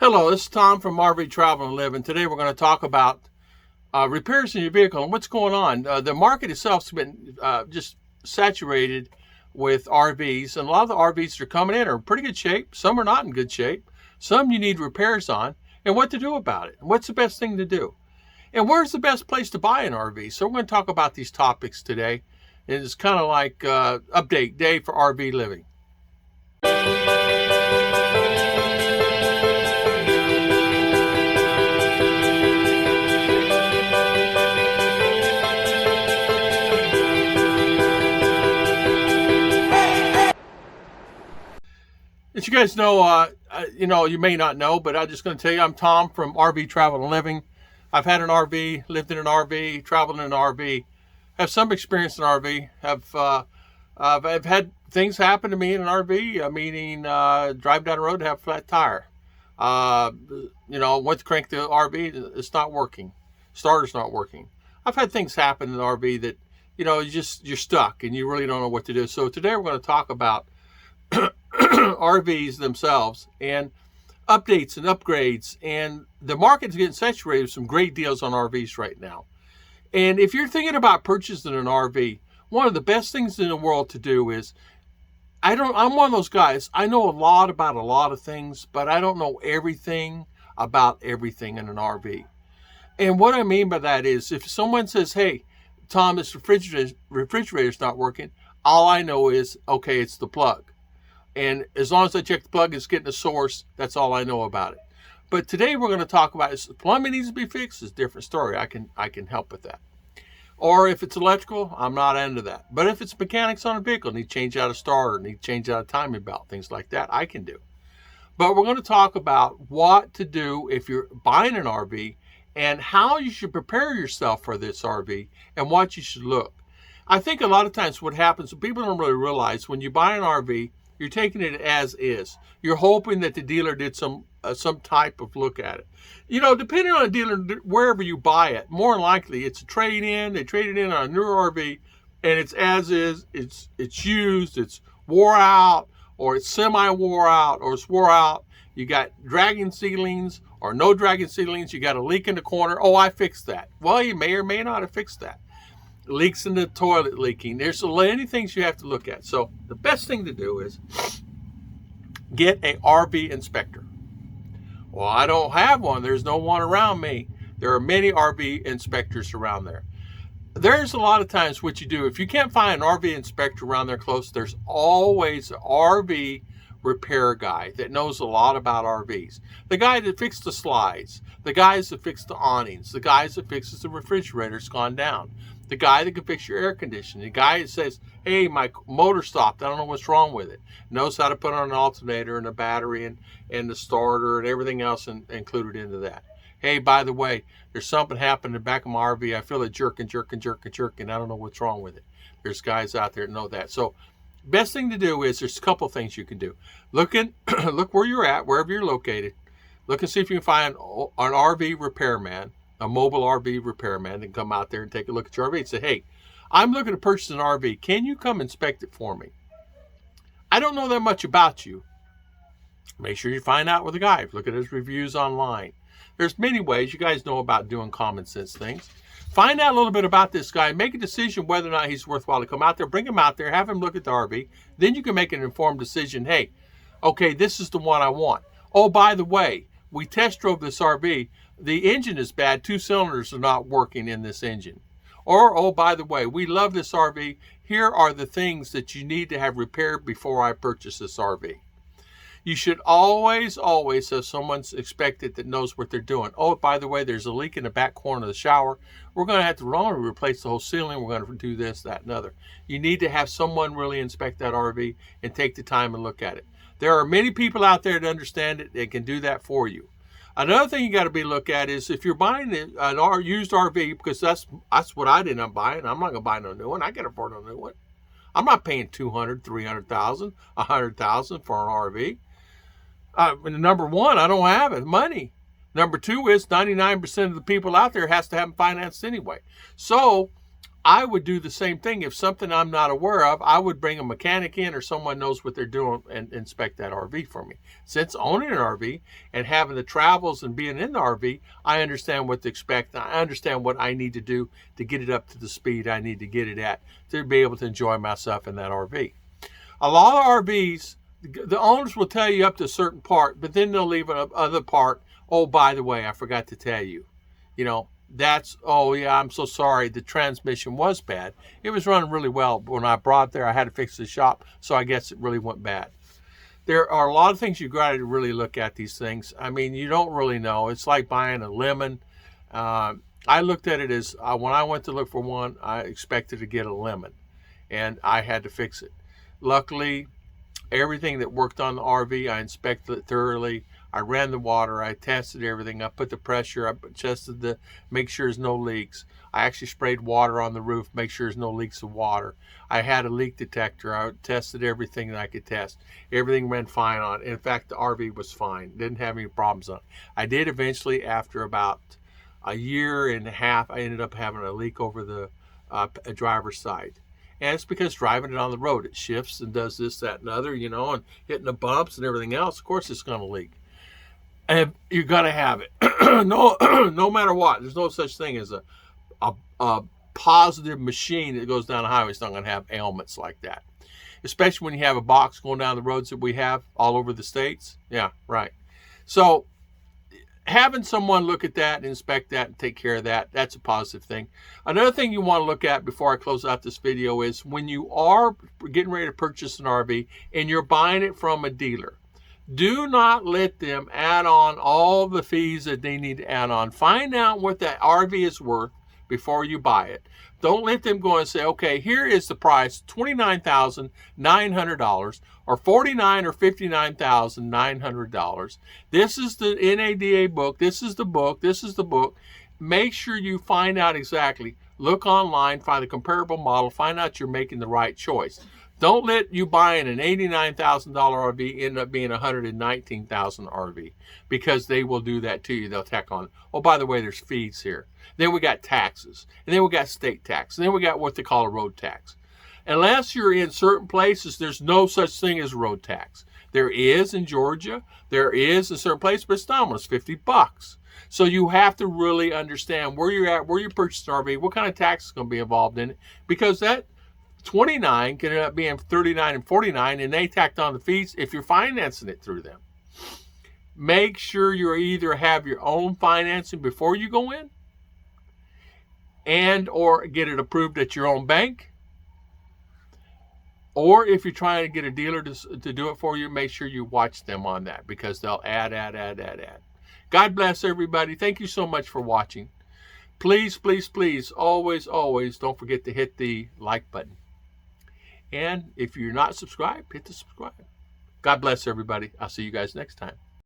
Hello, this is Tom from RV Travel and Living. Today we're going to talk about repairs in your vehicle and what's going on. The market itself has been just saturated with RVs, and a lot of the RVs that are coming in are in pretty good shape. Some are not in good shape. Some you need repairs on, and what to do about it. What's the best thing to do? And where's the best place to buy an RV? So we're going to talk about these topics today. And it's kind of like update day for RV living. As you guys know, you may not know, but I'm just going to tell you, I'm Tom from RV Travel and Living. I've had an RV, lived in an RV, traveled in an RV, have some experience in an RV. I've had things happen to me in an RV, meaning drive down the road and have a flat tire. Went to crank the RV, it's not working. Starter's not working. I've had things happen in an RV that, you're stuck and you really don't know what to do. So today we're going to talk about RVs themselves and updates and upgrades, and the market is getting saturated with some great deals on RVs right now. And if you're thinking about purchasing an RV, one of the best things in the world to do is, I'm one of those guys, I know a lot about a lot of things, but I don't know everything about everything in an RV. And what I mean by that is, if someone says, hey, Tom, this refrigerator's not working, all I know is, okay, it's the plug. And as long as I check the plug, it's getting the source. That's all I know about it. But today we're going to talk about, if plumbing needs to be fixed, it's a different story. I can help with that. Or if it's electrical, I'm not into that. But if it's mechanics on a vehicle, need to change out a starter, need to change out a timing belt, things like that, I can do. But we're going to talk about what to do if you're buying an RV and how you should prepare yourself for this RV and what you should look. I think a lot of times what happens, people don't really realize, when you buy an RV, you're taking it as is. You're hoping that the dealer did some type of look at it. Depending on the dealer, wherever you buy it, more than likely it's a trade-in. They trade it in on a newer RV, and it's as is. It's used. It's wore out, or it's semi-wore out, or it's wore out. You got dragging ceilings or no dragging ceilings. You got a leak in the corner. Oh, I fixed that. Well, you may or may not have fixed that. Leaks in the toilet leaking. There's so many things you have to look at. So the best thing to do is get a RV inspector. Well, I don't have one. There's no one around me. There are many RV inspectors around there. There's a lot of times what you do, if you can't find an RV inspector around there close, there's always an RV repair guy that knows a lot about RVs. The guy that fixed the slides, the guys that fixed the awnings, the guys that fixes the refrigerator's gone down, the guy that can fix your air conditioning, the guy that says, hey, my motor stopped, I don't know what's wrong with it, knows how to put on an alternator and a battery and the starter and everything else included into that. Hey, by the way, there's something happened in the back of my RV. I feel it jerking. I don't know what's wrong with it. There's guys out there that know that. So best thing to do is, there's a couple things you can do. Look where you're at, wherever you're located. Look and see if you can find an RV repairman, a mobile RV repairman, and come out there and take a look at your RV and say, hey, I'm looking to purchase an RV. Can you come inspect it for me? I don't know that much about you. Make sure you find out with the guy. Look at his reviews online. There's many ways. You guys know about doing common sense things. Find out a little bit about this guy. Make a decision whether or not he's worthwhile to come out there. Bring him out there. Have him look at the RV. Then you can make an informed decision. Hey, okay, this is the one I want. Oh, by the way, we test drove this RV. The engine is bad. 2 cylinders are not working in this engine. Or, oh, by the way, we love this RV. Here are the things that you need to have repaired before I purchase this RV. You should always have someone expected that knows what they're doing. Oh, by the way, there's a leak in the back corner of the shower. We're going to have to replace the whole ceiling. We're going to do this, that, and other. You need to have someone really inspect that RV and take the time and look at it. There are many people out there that understand it. They can do that for you. Another thing you got to look at is, if you're buying an used RV, because that's what I did up buying. I'm not going to buy no new one. I can afford a new one. I'm not paying $200,000, $300,000, $100,000 for an RV. Number one, I don't have it, money. Number two is 99% of the people out there has to have them financed anyway. So I would do the same thing. If something I'm not aware of, I would bring a mechanic in or someone knows what they're doing and inspect that RV for me. Since owning an RV and having the travels and being in the RV, I understand what to expect. I understand what I need to do to get it up to the speed I need to get it at to be able to enjoy myself in that RV. A lot of RVs, the owners will tell you up to a certain part, but then they'll leave another part. Oh, by the way, I forgot to tell you. You know, oh yeah, I'm so sorry, the transmission was bad. It was running really well. But when I brought it there, I had to fix the shop, so I guess it really went bad. There are a lot of things you got to really look at these things. I mean, you don't really know. It's like buying a lemon. I looked at it as, when I went to look for one, I expected to get a lemon, and I had to fix it. Luckily, everything that worked on the RV, I inspected it thoroughly. I ran the water, I tested everything, I put the pressure, I tested make sure there's no leaks. I actually sprayed water on the roof, make sure there's no leaks of water. I had a leak detector, I tested everything that I could test. Everything ran fine on it. In fact, the RV was fine, didn't have any problems on it. I did eventually, after about a year and a half, I ended up having a leak over the driver's side. And it's because driving it on the road, it shifts and does this, that, and other, you know, and hitting the bumps and everything else. Of course, it's going to leak. And you're going to have it. No matter what. There's no such thing as a positive machine that goes down the highway. It's not going to have ailments like that. Especially when you have a box going down the roads that we have all over the states. Yeah, right. So having someone look at that and inspect that and take care of that, that's a positive thing. Another thing you want to look at before I close out this video is when you are getting ready to purchase an RV and you're buying it from a dealer, do not let them add on all the fees that they need to add on. Find out what that RV is worth before you buy it. Don't let them go and say, okay, here is the price, $29,900 or $49,000 or $59,900. This is the NADA book. This is the book. This is the book. Make sure you find out exactly. Look online, find a comparable model, find out you're making the right choice. Don't let you buying an $89,000 RV end up being a $119,000 RV, because they will do that to you. They'll tack on, oh, by the way, there's fees here. Then we got taxes, and then we got state tax, and then we got what they call a road tax. Unless you're in certain places, there's no such thing as road tax. There is in Georgia, there is in certain places, but it's nominal. It's $50. So you have to really understand where you're at, where you purchased an RV, what kind of tax is going to be involved in it, because that 29 can end up being 39 and 49, and they tacked on the fees if you're financing it through them. Make sure you either have your own financing before you go in, and or get it approved at your own bank, or if you're trying to get a dealer to do it for you, make sure you watch them on that, because they'll add. God bless everybody. Thank you so much for watching. Please, please, please, always, always don't forget to hit the like button. And if you're not subscribed, hit the subscribe. God bless everybody. I'll see you guys next time.